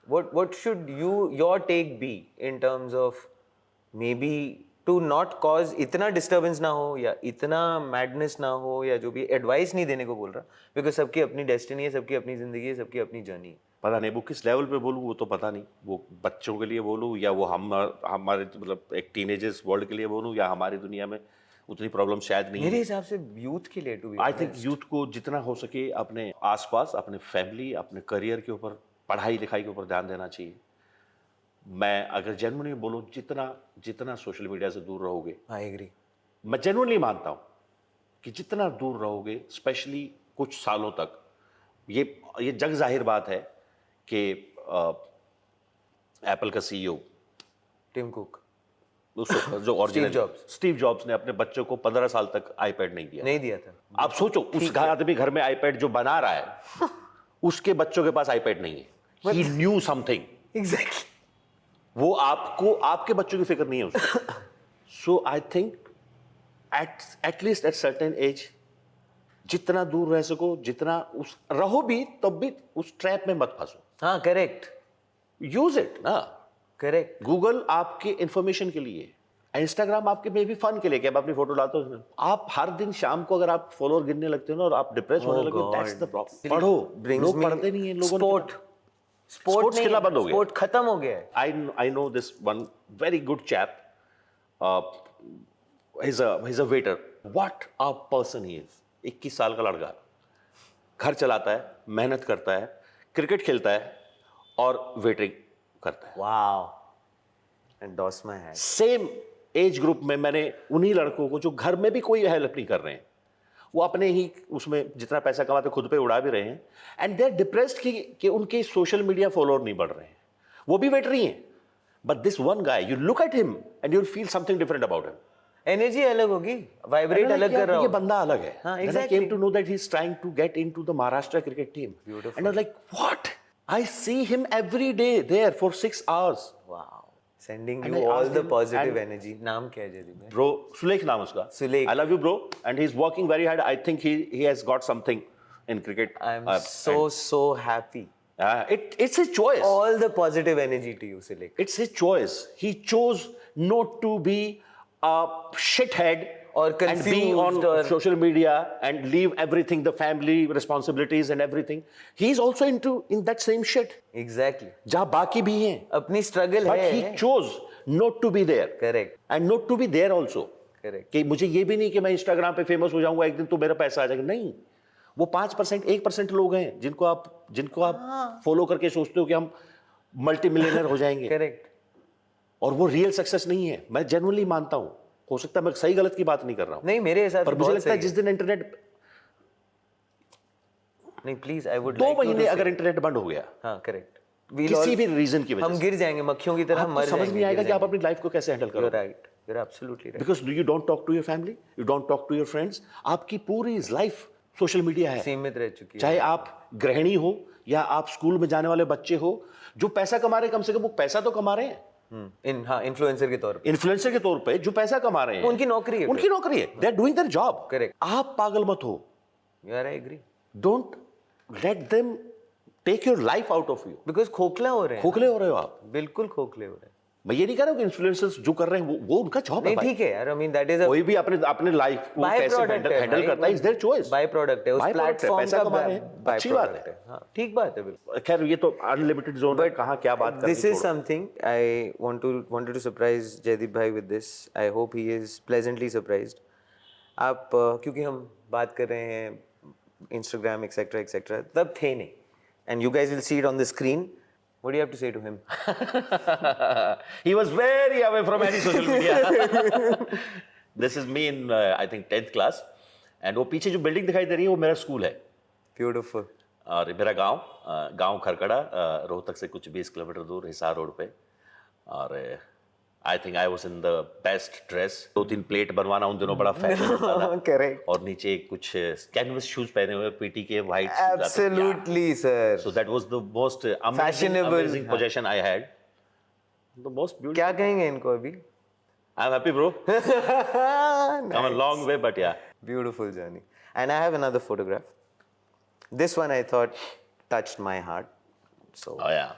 What should your take be in terms of maybe to not cause इतना disturbance ना हो या इतना madness ना हो या जो भी advice नहीं देने को बोल रहा, because सबकी अपनी destiny है, सबकी अपनी जिंदगी है, सबकी अपनी journey है. पता नहीं वो किस लेवल पे बोलूँ वो तो पता नहीं, वो बच्चों के लिए बोलूँ या वो हमारे मतलब एक टीनेजर्स वर्ल्ड के लिए बोलूँ या हमारी दुनिया में उतनी प्रॉब्लम शायद नहीं है. मेरे हिसाब से यूथ के लिए, to be I think honest. Youth को जितना हो सके अपने आसपास, अपने फैमिली, अपने करियर के ऊपर, पढ़ाई लिखाई के ऊपर ध्यान देना चाहिए. मैं अगर जेन्युइनली बोलूँ, जितना सोशल मीडिया से दूर रहोगे, I agree. मैं जेन्युइनली मानता हूँ कि जितना दूर रहोगे, स्पेशली कुछ सालों तक, ये जग जाहिर बात है कि एप्पल का सीईओ Tim Cook. जो ओरिजिनल स्टीव जॉब्स ने अपने बच्चों को 15 साल तक आईपैड नहीं दिया था. आप सोचो, उस आदमी घर में आईपैड जो बना रहा है उसके बच्चों के पास आईपैड नहीं है. He knew something. Exactly. वो आपके बच्चों की फिक्र नहीं है उसको. So I think at least at certain age जितना दूर रह सको, जितना उस रहो भी, तब भी उस ट्रैप में मत फंसो. हाँ, करेक्ट. यूज इट ना. करेक्ट. गूगल आपके इंफॉर्मेशन के लिए, इंस्टाग्राम आपके मे भी फन के लिए कि आप अपनी फोटो डालते हो. आप हर दिन शाम को अगर आप फॉलोअर गिनने लगते हो ना और आप डिप्रेस होने लगते हो, दैट्स द प्रॉब्लम. पढ़ो. लोग पढ़ते नहीं है. लोगों स्पोर्ट्स खेलना बंद हो गया. स्पोर्ट खत्म हो गया है. I know this one very good chap. he's a waiter. What a person he is. 21 साल का लड़का, घर चलाता है, मेहनत करता है, क्रिकेट खेलता है और वेटरिंग करता है. Wow. Endorse my hat. Same age group में मैंने उन्हीं लड़कों को जो घर में भी कोई हेल्प नहीं कर रहे हैं, वो अपने ही उसमें जितना पैसा कमाते खुद पे उड़ा भी रहे हैं, एंड दे आर डिप्रेस्ड कि उनके सोशल मीडिया फॉलोअर नहीं बढ़ रहे हैं. वो भी वेटरी हैं. But this one guy, you look at him and you will feel something different about him. Energy अलग होगी, वाइब्रेट अलग कर रहा ये बंदा अलग है. हाँ, Then I came to know that he's trying to get into the Maharashtra cricket team. Beautiful. And I was like, what? I see him every day there for 6 hours. Wow. Sending And you I all asked the him, positive and- energy. नाम क्या है जयदीप भाई? Bro, Sulekh नाम उसका. Sulekh. I love you, bro. And he's working very hard. I think he has got something in cricket. I'm so happy. It's his choice. All the positive energy to you, Sulekh. It's his choice. He chose not to be a shithead Or and be confused on or- social media and leave everything, the family responsibilities and everything. He's also in that same shit. Exactly. जहाँ बाकी भी हैं. अपनी struggle But है. he chose not to be there. Correct. And not to be there also. Correct. कि मुझे ये भी नहीं कि मैं इंस्टाग्राम पे फेमस हो जाऊंगा एक दिन तो मेरा पैसा आ जाएगा. नहीं, वो 5%, 1% लोग हैं जिनको आप फॉलो करके सोचते हो कि हम मल्टी मिलियनर हो जाएंगे. Correct. और वो रियल सक्सेस नहीं है. मैं जेन्युइनली मानता हूं, हो सकता है मैं सही गलत की बात नहीं कर रहा हूं, नहीं, मेरे हिसाब से पर मुझे बहुत लगता है सही जिस दिन इंटरनेट नहीं, प्लीज आई वुड 2 महीने अगर इंटरनेट बंद हो गया, हाँ, करेक्ट, किसी भी रीजन की वजह हम से, गिर जाएंगे मक्खियों की तरह, आपको मर समझ जाएंगे. नहीं आएगा कि आप अपनी लाइफ को कैसे हैंडल करो. Right, you are absolutely right. Because you don't talk to your family, you don't talk to your friends. आपकी पूरी लाइफ सोशल मीडिया है. सीमित रह चुकी है. चाहे आप गृहिणी हो या आप स्कूल में जाने वाले बच्चे हो, जो पैसा कमा रहे हैं, कम से कम वो पैसा तो कमा रहे हैं. इन्फ्लुएंसर के तौर पे, इन्फ्लुएंसर के तौर पे जो पैसा कमा रहे हैं, उनकी नौकरी है. They are doing their job. Correct. आप पागल मत हो. यार I agree. Don't let them take your life out of you. Because खोखला हो रहे हैं. खोखले हो रहे हो आप. बिल्कुल खोखले हो रहे हैं. मैं ये नहीं कह रहा हूँ कि इन्फ्लुएंसर्स जो कर रहे हैं वो उनका जॉब है. नहीं, ठीक है यार, I mean that is a कोई भी अपने लाइफ को कैसे हैंडल करता है, is their choice. By product है, उस प्लेटफॉर्म पैसा का कमा रहे हैं, बाय अच्छी बात प्रोडक्ट है. है. हाँ, ठीक बात है बिल्कुल. खैर ये तो अनलिमिटेड जोन है, कहाँ क्या बात करनी. This is something I wanted to surprise Jaideep bhai with this. I hope he is pleasantly surprised. आप क्योंकि हम बात कर रहे हैं Instagram etc तब थे नहीं, and you guys will see it on the screen. What do you have to say to him? He was very away from any social media. This is me in I think 10th class, and वो पीछे जो building दिखाई दे रही है वो मेरा school है. Beautiful. और मेरा गांव खरकड़ा, रोहतक से कुछ 20 किलोमीटर दूर, हिसार रोड पे. और I think I was in the best dress. 2-3 plate बनवाना उन दिनों बड़ा फैशन था. Correct. और नीचे कुछ कैनवस शूज पहने हुए, पीटी के white. Absolutely, sir. So that was the most Fashionable. amazing possession I had. The most beautiful. क्या कहेंगे इनको अभी? I'm happy, bro. Come a long way, but yeah. Beautiful journey. And I have another photograph. This one I thought touched my heart. So Oh yeah.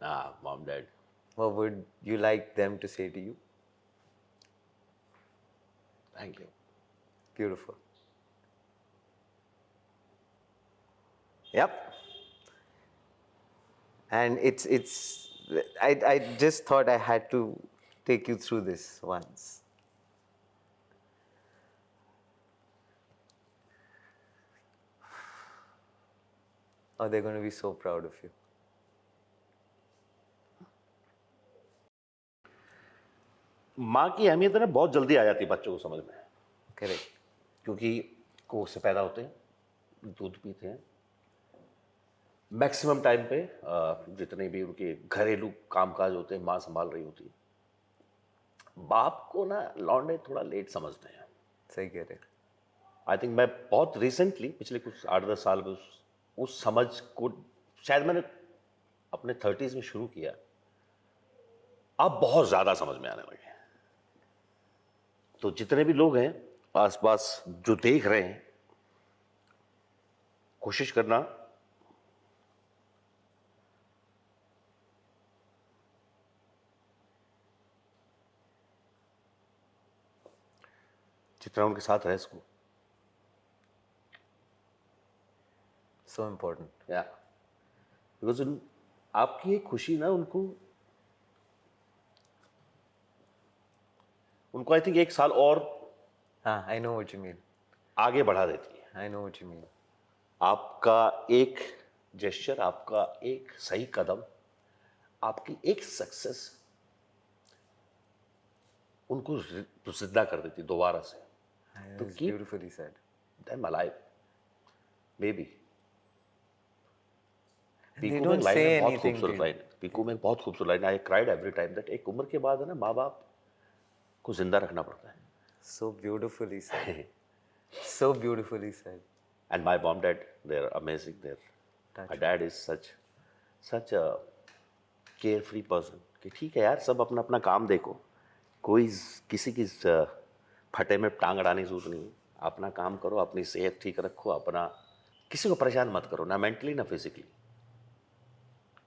Mom, dad. What would you like them to say to you? Thank you. Beautiful. Yep. And I just thought I had to take you through this once. Oh, they're going to be so proud of you. माँ की अहमियत है ना बहुत जल्दी आ जाती है बच्चों को समझ में, Correct. क्योंकि कोख से पैदा होते हैं, दूध पीते हैं, मैक्सिमम टाइम पे जितने भी उनके घरेलू कामकाज होते हैं माँ संभाल रही होती है। बाप को ना लौंडे थोड़ा लेट समझते हैं। सही कह रहे। आई थिंक मैं बहुत रिसेंटली पिछले कुछ 8-10 साल में उस समझ को शायद मैंने अपने 30s में शुरू किया, अब बहुत ज़्यादा समझ में आने लगे। तो जितने भी लोग हैं आसपास जो देख रहे हैं, कोशिश करना जितना उनके साथ रह सको। So important. या बिकॉज आपकी एक खुशी ना उनको आई थिंक एक साल और हाँ, I know what you mean. आगे बढ़ा देती है। I know what you mean. आपका एक जेस्चर, आपका एक सही कदम, आपकी एक सक्सेस उनको जिंदा कर देती दोबारा से। तो That's beautifully said. them alive, maybe. They Piku में don't लाइन say है बहुत anything खूबसूरत to you. लाइन है। पीकू में बहुत खूबसूरत लाइन है। I cried every time that एक उम्र के बाद है ना माँ बाप को जिंदा रखना पड़ता है। So beautifully said. So beautifully said. And my mom, dad, they're amazing. My dad is such a carefree person कि ठीक है यार, सब अपना अपना काम देखो, कोई किसी की फटे में टांग अड़ाने की जरूरत नहीं है। अपना काम करो, अपनी सेहत ठीक रखो, अपना किसी को परेशान मत करो, ना मेंटली ना फिजिकली,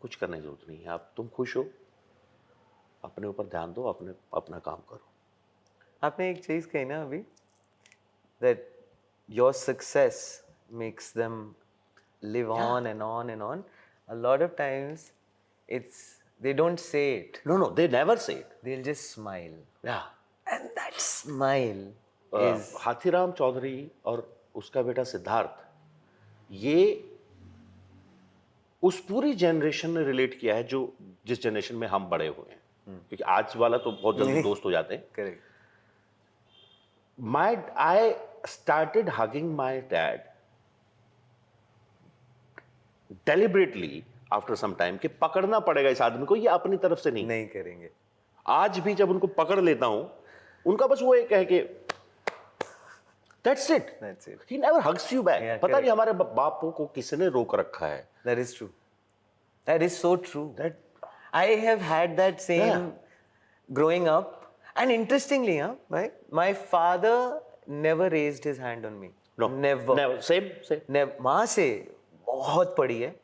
कुछ करने की जरूरत नहीं है। आप तुम खुश हो, अपने ऊपर ध्यान दो, अपना काम करो। आपने एक चीज कही ना अभी, that your success makes them live on and on and on. A lot of times they don't say it. No, they never say it. They'll just smile. Yeah. And that smile is Hathiram Chaudhary और उसका बेटा सिद्धार्थ, ये उस पूरी generation ने relate किया है जो जिस जनरेशन में हम बड़े हुए हैं, क्योंकि आज वाला तो बहुत जल्दी दोस्त हो जाते हैं। correct. I started hugging my dad deliberately after some time कि पकड़ना पड़ेगा इस आदमी को, ये अपनी तरफ से नहीं। नहीं करेंगे। आज भी जब उनको पकड़ लेता हूं, उनका बस वो एक है कि that's it. That's it. He never hugs you back. Yeah, पता नहीं हमारे बापों को किसने रोक रखा है। That is true. That is so true. That I have had that same growing up. And interestingly, my father never raised his hand on me. no, Never. same. Never. माँ से बहुत पड़ी है।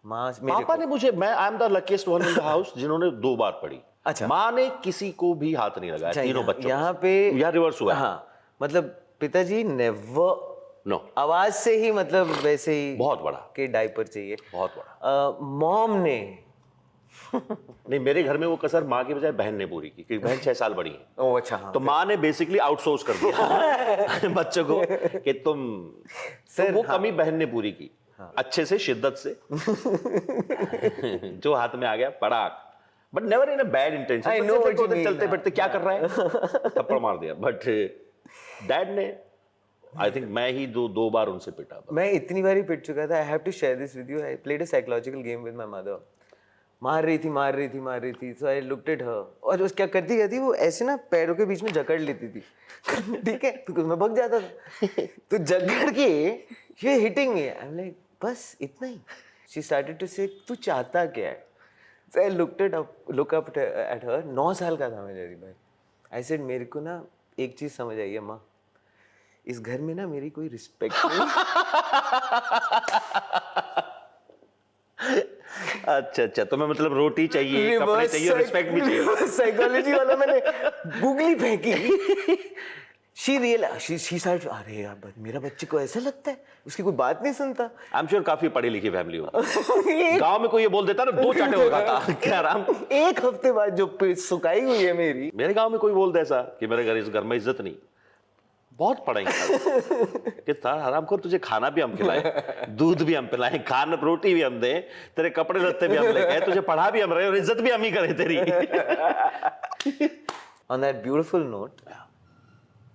माँ मेरे पापा ने मुझे, मैं I am the luckiest one in the house जिन्होंने 2 बार पढ़ी। अच्छा। माँ ने किसी को भी हाथ नहीं लगाया, तीनों बच्चों यहाँ पे यहाँ रिवर्स हुआ है। हाँ, मतलब पिताजी नेवर नो, आवाज से ही मतलब वैसे ही बहुत बड़ा के डायपर चाहिए। बहुत बड़ा। मॉम ने नहीं, मेरे घर में वो कसर माँ की बजाय बहन ने पूरी की, क्योंकि बहन 6 साल बड़ी है। ओ अच्छा, हाँ। तो माँ ने बेसिकली आउटसोर्स कर दिया बच्चों को कि तुम सर, तो वो कमी बहन ने पूरी की, अच्छे से, शिद्दत से जो हाथ में आ गया पड़ाक, but never in a bad intention. I know what you mean. चलते फिरते क्या कर रहा है, थप्पड़ मार दिया। बट डैड ने, आई थिंक मैं ही 2 बार उनसे पिटा। मैं इतनी बार ही पिट चुका था। I have to share this with you. I played a psychological game with my mother. मार रही थी। सो आई लुक्ड एट हर, और उस क्या करती वो ऐसे ना पैरों के बीच में जकड़ लेती थी। ठीक है, तो मैं भग जाता था। तो जकड़ के ये hitting me, I am like बस इतना ही। शी स्टार्टेड टू से तू चाहता क्या है? So I look up at her. 9 साल का था मैं जयदीप भाई। आई सेड मेरे को ना एक चीज समझ आई है माँ, इस घर में ना मेरी कोई रिस्पेक्ट नहीं। अच्छा अच्छा, तो मैं मतलब रोटी चाहिए, कपड़े चाहिए, रिस्पेक्ट भी चाहिए। साइकोलॉजी वाला मैंने गूगली फेंकी। शी साइड, अरे यार मेरा बच्चे को ऐसा लगता है, उसकी कोई बात नहीं सुनता। आई एम श्योर काफी पढ़ी लिखी फैमिली होगी। गांव में कोई ये बोल देता ना, 2 चाटे हो खाता क्या राम। एक हफ्ते बाद जो सुकाई हुई है मेरी, मेरे गांव में कोई बोल दे ऐसा कि मेरे घर में इज्जत नहीं, बहुत पढ़ेंगे कि तार हराम खोर, तुझे खाना भी हम खिलाएं, दूध भी हम पिलाएं, खाना रोटी भी हम दें, तेरे कपड़े लत्ते भी हम लेके आए, तुझे पढ़ा भी हम रहे और इज्जत भी हम ही करें तेरी। on that beautiful note,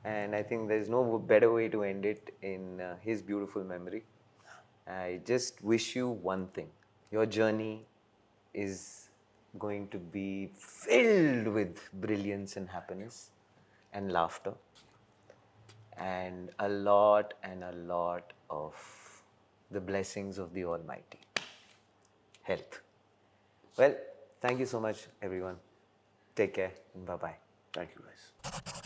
and I think there's no better way to end it in his beautiful memory. I just wish you one thing. Your journey is going to be filled with brilliance and happiness and laughter and a lot of the blessings of the Almighty. Health. Well, thank you so much, everyone. Take care and bye-bye. Thank you guys.